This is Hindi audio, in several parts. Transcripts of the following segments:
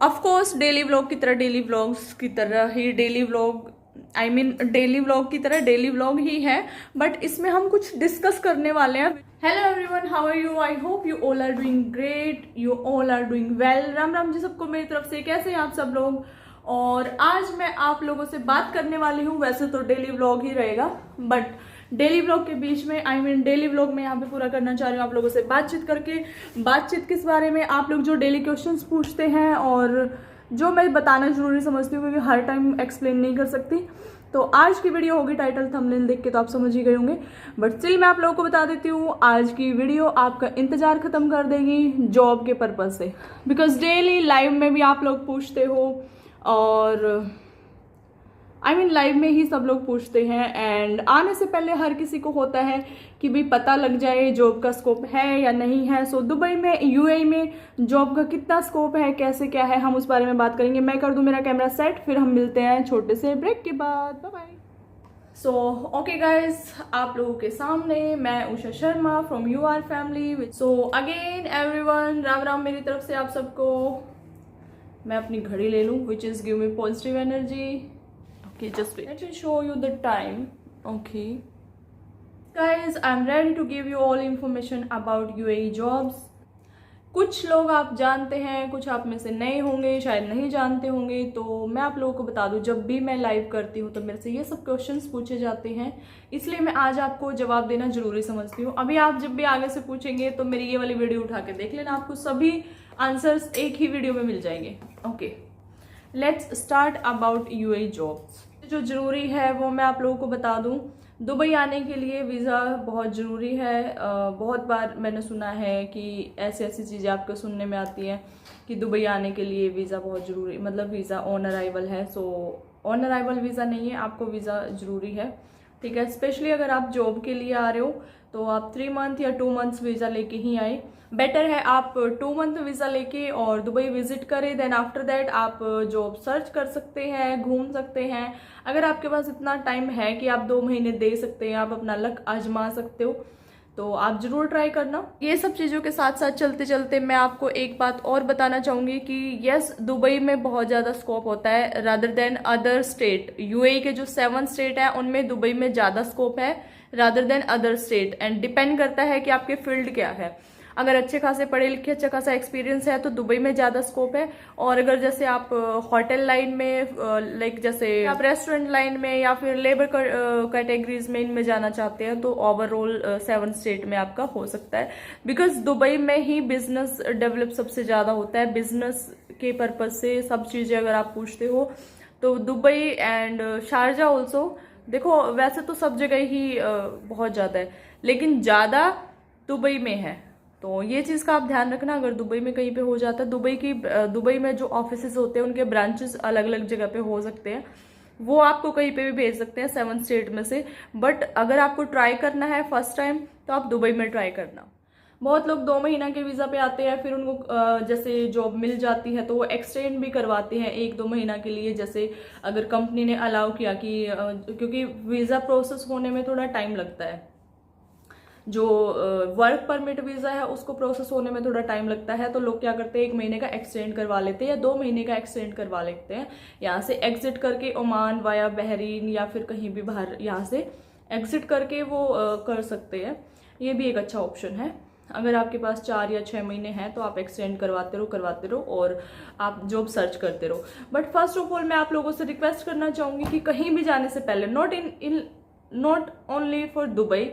ऑफ कोर्स डेली व्लॉग की तरह डेली व्लॉग्स की तरह ही डेली व्लॉग डेली व्लॉग की तरह डेली व्लॉग ही है, बट इसमें हम कुछ डिस्कस करने वाले हैं। Hello everyone, how are you? I hope you all are doing great, you all are doing well. Ram Ram ji सबको मेरी तरफ से। कैसे हैं आप सब लोग? और आज मैं आप लोगों से बात करने वाली हूँ। वैसे तो डेली व्लॉग ही रहेगा, बट डेली व्लॉग के बीच में डेली व्लॉग में यहाँ पे पूरा करना चाह रही हूँ आप लोगों से बातचीत करके। बातचीत किस बारे में? आप लोग जो डेली क्वेश्चंस पूछते हैं और जो मैं बताना जरूरी समझती हूँ, क्योंकि हर टाइम एक्सप्लेन नहीं कर सकती। तो आज की वीडियो होगी, टाइटल थंबनेल देख के तो आप समझ ही गए होंगे, बट स्टिल मैं आप लोगों को बता देती हूँ, आज की वीडियो आपका इंतजार खत्म कर देगी जॉब के पर्पज से। बिकॉज डेली लाइव में भी आप लोग पूछते हो, और लाइव में ही सब लोग पूछते हैं। एंड आने से पहले हर किसी को होता है कि भाई पता लग जाए जॉब का स्कोप है या नहीं है। सो दुबई में, यूएई में जॉब का कितना स्कोप है, कैसे क्या है, हम उस बारे में बात करेंगे। मैं कर दूं मेरा कैमरा सेट, फिर हम मिलते हैं छोटे से ब्रेक के बाद। Bye bye. So okay guys, आप लोगों के सामने मैं Usha Sharma from your family. So again everyone, Ram Ram मेरी तरफ से आप सबको। मैं अपनी घड़ी ले लूँ, which is give me positive energy. Okay, just wait. Let me show you the time. Okay. Guys, I'm ready to give you all information about UAE jobs. कुछ लोग आप जानते हैं, कुछ आप में से नए होंगे, शायद नहीं जानते होंगे। तो मैं आप लोगों को बता दूं, जब भी मैं लाइव करती हूं तो मेरे से ये सब क्वेश्चंस पूछे जाते हैं, इसलिए मैं आज आपको जवाब देना जरूरी समझती हूँ। अभी आप जब भी आगे से पूछेंगे तो मेरी ये वाली वीडियो उठा के देख लेना, आपको सभी आंसर्स एक ही वीडियो में मिल जाएंगे। Okay, let's start about UAE jobs. जो जरूरी है वो मैं आप लोगों को बता दूं। दुबई आने के लिए वीज़ा बहुत ज़रूरी है। बहुत बार मैंने सुना है कि ऐसी ऐसी चीज़ें आपको सुनने में आती हैं कि दुबई आने के लिए वीज़ा बहुत ज़रूरी, मतलब वीज़ा ऑन अराइवल है। सो ऑन अराइवल वीज़ा नहीं है, आपको वीज़ा ज़रूरी है, ठीक है। स्पेशली अगर आप जॉब के लिए आ रहे हो तो आप 3 मंथ या 2 मंथ्स वीज़ा लेके ही आए। बेटर है आप 2 मंथ वीज़ा लेके और दुबई विजिट करें, देन आफ्टर दैट आप जॉब सर्च कर सकते हैं, घूम सकते हैं। अगर आपके पास इतना टाइम है कि आप 2 महीने दे सकते हैं, आप अपना लक आजमा सकते हो, तो आप जरूर ट्राई करना। ये सब चीज़ों के साथ साथ चलते चलते मैं आपको एक बात और बताना चाहूँगी कि यस, दुबई में बहुत ज़्यादा स्कोप होता है rather than other state. UAE के जो 7 स्टेट हैं उनमें दुबई में ज़्यादा स्कोप है rather than other state. And depend करता है कि आपके फील्ड क्या है। अगर अच्छे खासे पढ़े लिखे, अच्छा खासा एक्सपीरियंस है तो दुबई में ज़्यादा स्कोप है। और अगर जैसे आप होटल लाइन में, लाइक जैसे आप रेस्टोरेंट लाइन में या फिर लेबर कैटेगरीज में इनमें जाना चाहते हैं तो ओवरऑल 7 स्टेट में आपका हो सकता है। बिकॉज दुबई में ही बिजनेस डेवलप सबसे ज़्यादा होता है। बिजनेस के पर्पज से सब चीज़ें अगर आप पूछते हो तो दुबई एंड शारजा ऑल्सो। देखो वैसे तो सब जगह ही बहुत ज़्यादा है, लेकिन ज़्यादा दुबई में है, तो ये चीज़ का आप ध्यान रखना। अगर दुबई में कहीं पे हो जाता है, दुबई में जो ऑफिसेज होते हैं उनके ब्रांचेस अलग अलग जगह पे हो सकते हैं, वो आपको कहीं पे भी भेज सकते हैं 7 स्टेट में से। बट अगर आपको ट्राई करना है फर्स्ट टाइम तो आप दुबई में ट्राई करना। बहुत लोग 2 महीना के वीज़ा पे आते हैं, फिर उनको जैसे जॉब मिल जाती है तो वो एक्सटेंड भी करवाते हैं 1-2 महीना के लिए। जैसे अगर कंपनी ने अलाउ किया कि क्योंकि वीज़ा प्रोसेस होने में थोड़ा टाइम लगता है, जो वर्क परमिट वीज़ा है उसको प्रोसेस होने में थोड़ा टाइम लगता है, तो लोग क्या करते हैं 1 महीने का एक्सटेंड करवा लेते हैं या 2 महीने का एक्सटेंड करवा लेते हैं। यहाँ से एग्जिट करके ओमान वाया बहरीन या फिर कहीं भी बाहर यहाँ से एग्जिट करके वो कर सकते हैं। ये भी एक अच्छा ऑप्शन है। अगर आपके पास 4 या 6 महीने हैं तो आप एक्सटेंड करवाते रहो और आप जॉब सर्च करते रहो। बट फर्स्ट ऑफ ऑल मैं आप लोगों से रिक्वेस्ट करना चाहूँगी कि कहीं भी जाने से पहले, not only for Dubai,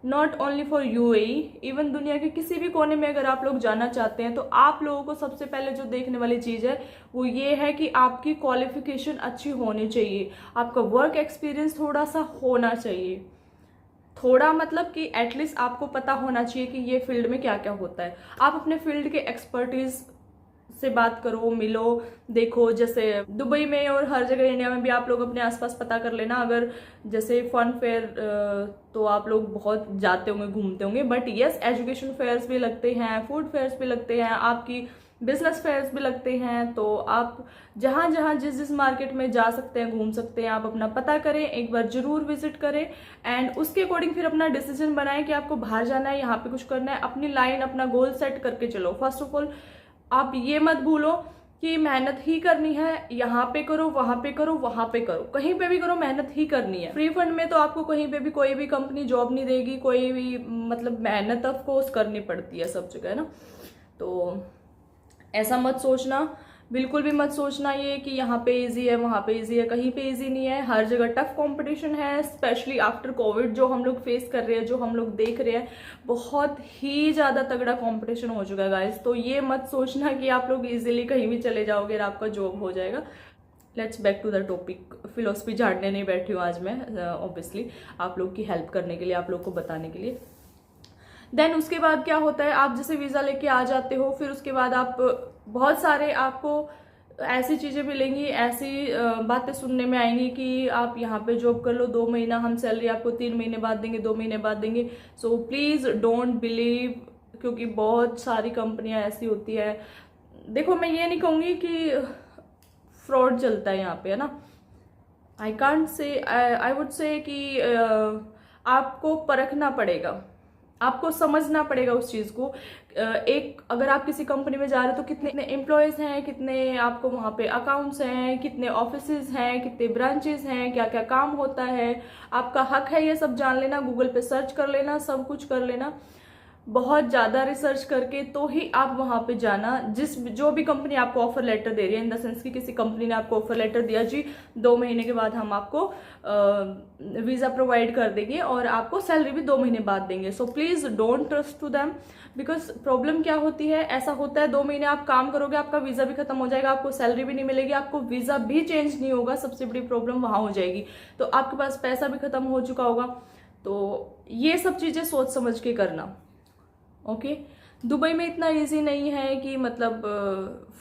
not only for UAE, even दुनिया के किसी भी कोने में अगर आप लोग जाना चाहते हैं तो आप लोगों को सबसे पहले जो देखने वाली चीज़ है वो ये है कि आपकी क्वालिफिकेशन अच्छी होनी चाहिए, आपका वर्क एक्सपीरियंस थोड़ा सा होना चाहिए। थोड़ा मतलब कि एटलीस्ट आपको पता होना चाहिए कि ये फील्ड में क्या क्या होता है। आप अपने फील्ड के एक्सपर्टीज से बात करो, मिलो, देखो। जैसे दुबई में और हर जगह इंडिया में भी आप लोग अपने आसपास पता कर लेना। अगर जैसे फन फेयर तो आप लोग बहुत जाते होंगे, घूमते होंगे, बट यस एजुकेशन फेयर्स भी लगते हैं, फूड फेयर्स भी लगते हैं, आपकी बिजनेस फेयर्स भी लगते हैं। तो आप जहाँ जहाँ जिस मार्केट में जा सकते हैं, घूम सकते हैं, आप अपना पता करें, एक बार जरूर विजिट करें एंड उसके अकॉर्डिंग फिर अपना डिसीजन बनाएं कि आपको बाहर जाना है, यहाँ पे कुछ करना है। अपनी लाइन, अपना गोल सेट करके चलो। फर्स्ट ऑफ ऑल आप ये मत भूलो कि मेहनत ही करनी है, यहाँ पे करो, वहां पे करो, वहां पे करो, कहीं पे भी करो, मेहनत ही करनी है। फ्री फंड में तो आपको कहीं पे भी कोई भी कंपनी जॉब नहीं देगी, कोई भी मतलब मेहनत ऑफ कोर्स करनी पड़ती है सब जगह, है ना। तो ऐसा मत सोचना, बिल्कुल भी मत सोचना ये कि यहाँ पे इजी है, वहाँ पे इजी है, कहीं पे इजी नहीं है। हर जगह टफ कंपटीशन है, स्पेशली आफ्टर कोविड जो हम लोग फेस कर रहे हैं, जो हम लोग देख रहे हैं, बहुत ही ज़्यादा तगड़ा कंपटीशन हो चुका है गाइस। तो ये मत सोचना कि आप लोग इजीली कहीं भी चले जाओगे और आपका जॉब हो जाएगा। Let's back to the topic. Philosophy झाड़ने नहीं बैठी हूँ आज मैं, ऑब्वियसली आप लोग की हेल्प करने के लिए, आप लोग को बताने के लिए। देन उसके बाद क्या होता है, आप जैसे वीज़ा लेके आ जाते हो, फिर उसके बाद आप बहुत सारे आपको ऐसी चीज़ें मिलेंगी, ऐसी बातें सुनने में आएंगी कि आप यहाँ पे जॉब कर लो, 2 महीना हम सैलरी आपको 3 महीने बाद देंगे, 2 महीने बाद देंगे। सो प्लीज़ डोंट बिलीव, क्योंकि बहुत सारी कंपनियां ऐसी होती है। देखो मैं ये नहीं कहूँगी कि फ्रॉड चलता है यहाँ पे, है ना। I can't say, I would say कि आपको परखना पड़ेगा, आपको समझना पड़ेगा उस चीज़ को। एक अगर आप किसी कंपनी में जा रहे हो तो कितने एम्प्लॉयज़ हैं, कितने आपको वहाँ पे अकाउंट्स हैं, कितने ऑफिसेज हैं, कितने ब्रांचेस हैं, क्या क्या काम होता है, आपका हक है ये सब जान लेना। गूगल पे सर्च कर लेना, सब कुछ कर लेना, बहुत ज़्यादा रिसर्च करके तो ही आप वहाँ पे जाना। जो भी कंपनी आपको ऑफर लेटर दे रही है, इन द सेंस कि किसी कंपनी ने आपको ऑफर लेटर दिया जी 2 महीने के बाद हम आपको वीज़ा प्रोवाइड कर देंगे और आपको सैलरी भी 2 महीने बाद देंगे। So please don't trust to them, because problem क्या होती है, ऐसा होता है 2 महीने आप काम करोगे, आपका वीज़ा भी खत्म हो जाएगा, आपको सैलरी भी नहीं मिलेगी, आपको वीज़ा भी चेंज नहीं होगा, सबसे बड़ी प्रॉब्लम वहाँ हो जाएगी। तो आपके पास पैसा भी खत्म हो चुका होगा। तो ये सब चीज़ें सोच समझ के करना, ओके। दुबई में इतना इजी नहीं है कि मतलब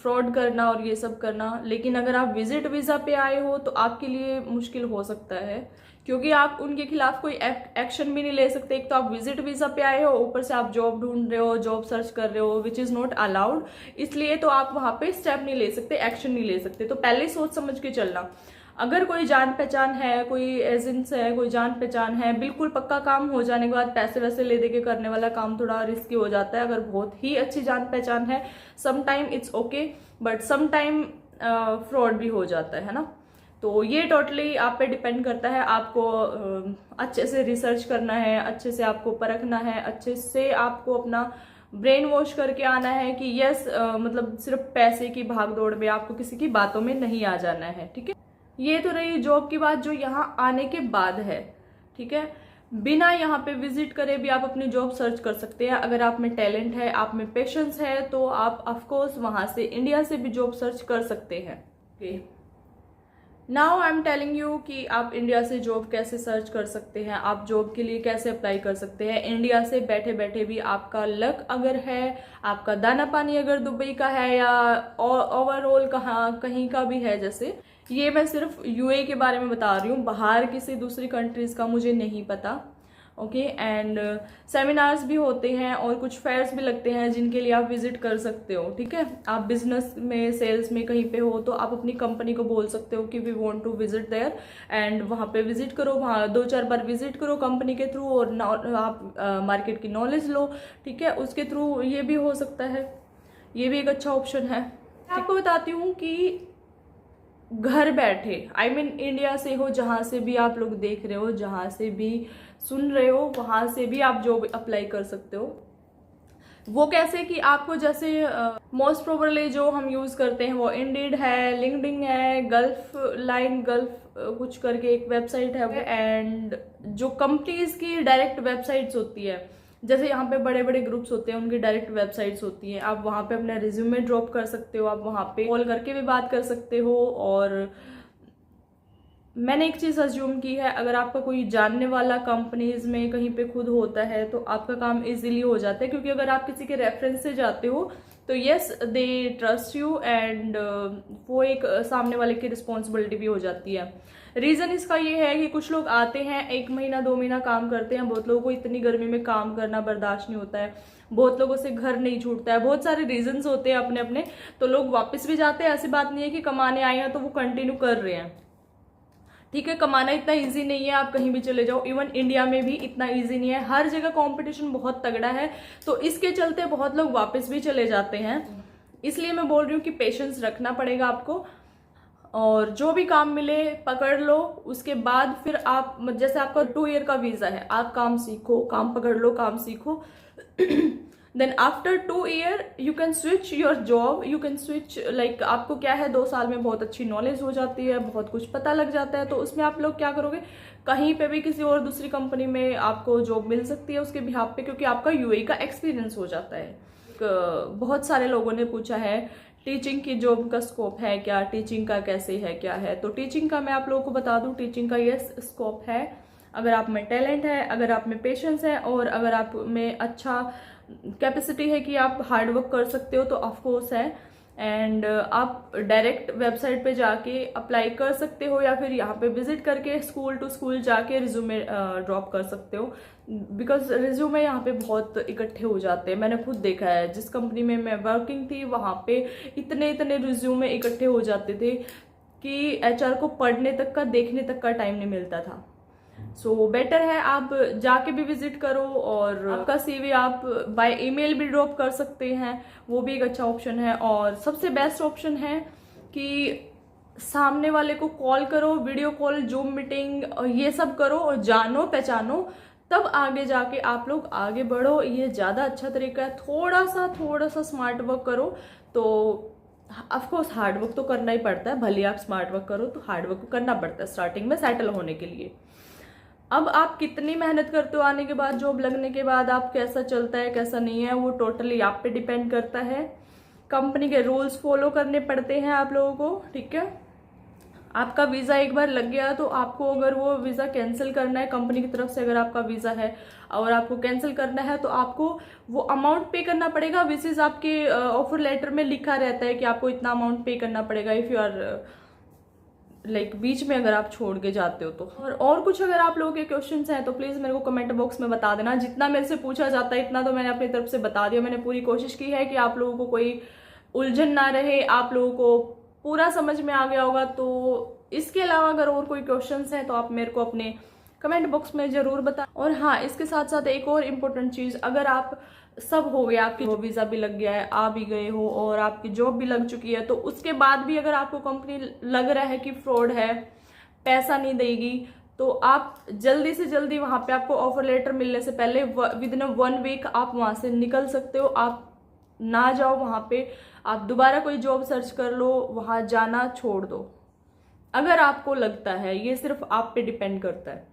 फ्रॉड करना और ये सब करना, लेकिन अगर आप विजिट वीज़ा पे आए हो तो आपके लिए मुश्किल हो सकता है, क्योंकि आप उनके खिलाफ कोई एक्शन भी नहीं ले सकते। एक तो आप विजिट वीज़ा पे आए हो, ऊपर से आप जॉब ढूंढ रहे हो, जॉब सर्च कर रहे हो, विच इज़ नॉट अलाउड, इसलिए तो आप वहाँ पे स्टेप नहीं ले सकते, एक्शन नहीं ले सकते। तो पहले सोच समझ के चलना। अगर कोई जान पहचान है, कोई एजेंट्स है, कोई जान पहचान है, बिल्कुल पक्का काम हो जाने के बाद पैसे वैसे ले दे के करने वाला काम थोड़ा रिस्की हो जाता है। अगर बहुत ही अच्छी जान पहचान है, some time it's okay, but some time fraud भी हो जाता है ना। तो ये टोटली आप पे डिपेंड करता है। आपको अच्छे से रिसर्च करना है, अच्छे से आपको परखना है, अच्छे से आपको अपना ब्रेन वॉश करके आना है कि यस मतलब सिर्फ पैसे की भागदौड़ में आपको किसी की बातों में नहीं आ जाना है, ठीक है। ये तो रही जॉब की बात जो यहाँ आने के बाद है, ठीक है। बिना यहाँ पे विजिट करे भी आप अपनी जॉब सर्च कर सकते हैं। अगर आप में टैलेंट है, आप में पेशेंस है, तो आप ऑफकोर्स वहाँ से, इंडिया से भी जॉब सर्च कर सकते हैं। Okay, now I am telling you कि आप इंडिया से जॉब कैसे सर्च कर सकते हैं, आप जॉब के लिए कैसे अप्लाई कर सकते हैं। इंडिया से बैठे बैठे भी आपका लक अगर है, आपका दाना पानी अगर दुबई का है या ओवरऑल कहीं का भी है, जैसे ये मैं सिर्फ यूए के बारे में बता रही हूँ, बाहर किसी दूसरी कंट्रीज का मुझे नहीं पता, ओके। एंड सेमिनार्स भी होते हैं और कुछ फेयर्स भी लगते हैं जिनके लिए आप विजिट कर सकते हो, ठीक है। आप बिजनेस में, सेल्स में कहीं पे हो तो आप अपनी कंपनी को बोल सकते हो कि we want to visit there, and वहाँ पे विजिट करो, वहाँ 2-4 बार विजिट करो कंपनी के थ्रू, और आप मार्केट की नॉलेज लो, ठीक है। उसके थ्रू ये भी हो सकता है, ये भी एक अच्छा ऑप्शन है। आपको बताती हूँ कि घर बैठे, आई मीन इंडिया से हो, जहाँ से भी आप लोग देख रहे हो, जहाँ से भी सुन रहे हो, वहाँ से भी आप जॉब अप्लाई कर सकते हो। वो कैसे कि आपको जैसे मोस्ट प्रोबेबली जो हम यूज करते हैं वो इंडीड है, लिंक्डइन है, गल्फ लाइन, गल्फ कुछ करके एक वेबसाइट है, एंड जो कंपनीज की डायरेक्ट वेबसाइट्स होती है, जैसे यहाँ पे बड़े बड़े ग्रुप्स होते हैं, उनकी डायरेक्ट वेबसाइट्स होती हैं। आप वहाँ पे अपना रिज्यूमे ड्रॉप कर सकते हो, आप वहाँ पे कॉल करके भी बात कर सकते हो। और मैंने एक चीज़ अज्यूम की है, अगर आपका कोई जानने वाला कंपनीज में कहीं पे खुद होता है तो आपका काम इजीली हो जाता है, क्योंकि अगर आप किसी के रेफरेंस से जाते हो तो yes they trust you, and वो एक सामने वाले की रिस्पॉन्सिबिलिटी भी हो जाती है। रीज़न इसका ये है कि कुछ लोग आते हैं, 1 महीना 2 महीना काम करते हैं, बहुत लोगों को इतनी गर्मी में काम करना बर्दाश्त नहीं होता है, बहुत लोगों से घर नहीं छूटता है, बहुत सारे रीजंस होते हैं अपने अपने, तो लोग वापस भी जाते हैं। ऐसी बात नहीं है कि कमाने आए हैं तो वो कंटिन्यू कर रहे हैं, ठीक है। कमाना इतना इजी नहीं है, आप कहीं भी चले जाओ, इवन इंडिया में भी इतना इजी नहीं है, हर जगह कंपटीशन बहुत तगड़ा है, तो इसके चलते बहुत लोग वापस भी चले जाते हैं। इसलिए मैं बोल रही हूँ कि पेशेंस रखना पड़ेगा आपको, और जो भी काम मिले पकड़ लो। उसके बाद फिर आप, जैसे आपका 2 ईयर का वीजा है, आप काम सीखो, काम पकड़ लो, काम सीखो। Then after 2 year you can switch your job, you can switch, like आपको क्या है 2 साल में बहुत अच्छी नॉलेज हो जाती है, बहुत कुछ पता लग जाता है। तो उसमें आप लोग क्या करोगे, कहीं पे भी किसी और दूसरी कंपनी में आपको जॉब मिल सकती है उसके बिहाफ पे, क्योंकि आपका यूएई का एक्सपीरियंस हो जाता है। बहुत सारे लोगों ने पूछा है टीचिंग की जॉब का स्कोप है क्या, टीचिंग का कैसे है, क्या है। तो टीचिंग का मैं आप लोगों को बता दूं, टीचिंग का ये स्कोप है। अगर आप में टैलेंट है, अगर आप में पेशेंस है, और अगर आप में अच्छा कैपेसिटी है कि आप हार्ड वर्क कर सकते हो, तो ऑफकोर्स है। एंड आप डायरेक्ट वेबसाइट पे जाके अप्लाई कर सकते हो, या फिर यहाँ पे विजिट करके स्कूल टू स्कूल जाके रिज्यूमे ड्रॉप कर सकते हो। बिकॉज रिज्यूमे यहाँ पे बहुत इकट्ठे हो जाते हैं, मैंने खुद देखा है। जिस कंपनी में मैं वर्किंग थी वहाँ पे इतने रिज्यूमे इकट्ठे हो जाते थे कि एचआर को पढ़ने तक का, देखने तक का टाइम नहीं मिलता था। सो बेटर है आप जाके भी विजिट करो, और आपका सीवी आप बाय ईमेल भी ड्रॉप कर सकते हैं, वो भी एक अच्छा ऑप्शन है। और सबसे बेस्ट ऑप्शन है कि सामने वाले को कॉल करो, वीडियो कॉल, जूम मीटिंग, ये सब करो और जानो पहचानो, तब आगे जाके आप लोग आगे बढ़ो। ये ज्यादा अच्छा तरीका है। थोड़ा सा स्मार्ट वर्क करो, तो ऑफकोर्स हार्ड वर्क तो करना ही पड़ता है। भले आप स्मार्ट वर्क करो तो हार्ड वर्क करना पड़ता है स्टार्टिंग में सेटल होने के लिए। अब आप कितनी मेहनत करते हो, आने के बाद, जॉब लगने के बाद आप कैसा चलता है कैसा नहीं है, वो टोटली आप पे डिपेंड करता है। कंपनी के रूल्स फॉलो करने पड़ते हैं आप लोगों को, ठीक है। आपका वीजा एक बार लग गया तो आपको अगर वो वीजा कैंसिल करना है कंपनी की तरफ से, अगर आपका वीजा है और आपको कैंसिल करना है, तो आपको वो अमाउंट पे करना पड़ेगा। विच इज आपके ऑफर लेटर में लिखा रहता है कि आपको इतना अमाउंट पे करना पड़ेगा इफ यू आर लाइक बीच में अगर आप छोड़ के जाते हो तो। और कुछ अगर आप लोगों के क्वेश्चंस हैं तो प्लीज मेरे को कमेंट बॉक्स में बता देना। जितना मेरे से पूछा जाता है इतना तो मैंने अपनी तरफ से बता दिया। मैंने पूरी कोशिश की है कि आप लोगों को कोई उलझन ना रहे, आप लोगों को पूरा समझ में आ गया होगा। तो इसके अलावा अगर और कोई क्वेश्चंस हैं तो आप मेरे को अपने कमेंट बॉक्स में जरूर बता। और हाँ, इसके साथ साथ एक और इम्पोर्टेंट चीज, अगर आप सब हो गया, आपकी वीजा भी लग गया है, आ भी गए हो और आपकी जॉब भी लग चुकी है, तो उसके बाद भी अगर आपको कंपनी लग रहा है कि फ्रॉड है, पैसा नहीं देगी, तो आप जल्दी से जल्दी वहां पे आपको ऑफर लेटर मिलने से पहले विद इन 1 वीक आप वहां से निकल सकते हो। आप ना जाओ वहां पे, आप दोबारा कोई जॉब सर्च कर लो, वहां जाना छोड़ दो अगर आपको लगता है। ये सिर्फ आप पे डिपेंड करता है।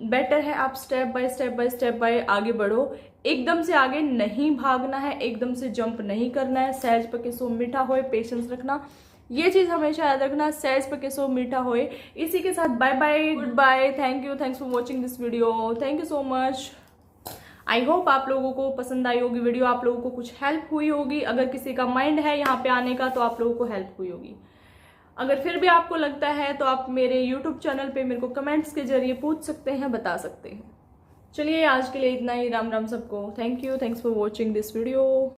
बेटर है आप स्टेप बाय आगे बढ़ो। एकदम से आगे नहीं भागना है, एकदम से जंप नहीं करना है। सहज पके सो मीठा होए, पेशेंस रखना, ये चीज हमेशा याद रखना। सहज पके सो मीठा होए। इसी के साथ bye bye, goodbye, thanks for watching this video, thank you so much. I hope आप लोगों को पसंद आई होगी वीडियो, आप लोगों को कुछ हेल्प हुई होगी। अगर किसी का माइंड है यहाँ पे आने का तो आप लोगों को हेल्प हुई होगी। अगर फिर भी आपको लगता है तो आप मेरे YouTube चैनल पे मेरे को कमेंट्स के जरिए पूछ सकते हैं, बता सकते हैं। चलिए आज के लिए इतना ही। राम राम सबको। Thanks for watching this video.